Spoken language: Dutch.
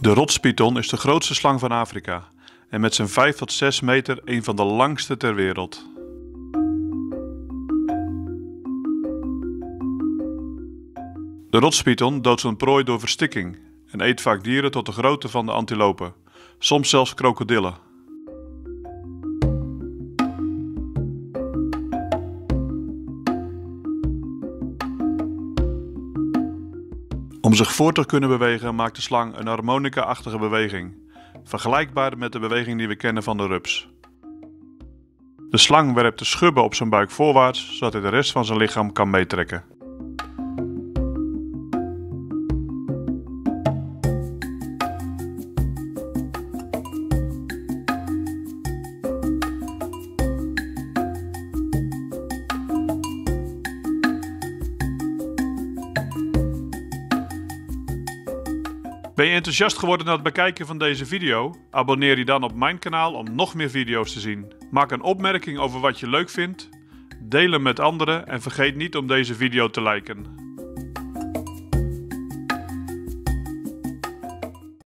De rotspython is de grootste slang van Afrika en met zijn 5 tot 6 meter een van de langste ter wereld. De rotspython doodt zijn prooi door verstikking en eet vaak dieren tot de grootte van de antilopen, soms zelfs krokodillen. Om zich voort te kunnen bewegen maakt de slang een harmonica-achtige beweging, vergelijkbaar met de beweging die we kennen van de rups. De slang werpt de schubben op zijn buik voorwaarts, zodat hij de rest van zijn lichaam kan meetrekken. Ben je enthousiast geworden na het bekijken van deze video? Abonneer je dan op mijn kanaal om nog meer video's te zien. Maak een opmerking over wat je leuk vindt, deel hem met anderen en vergeet niet om deze video te liken.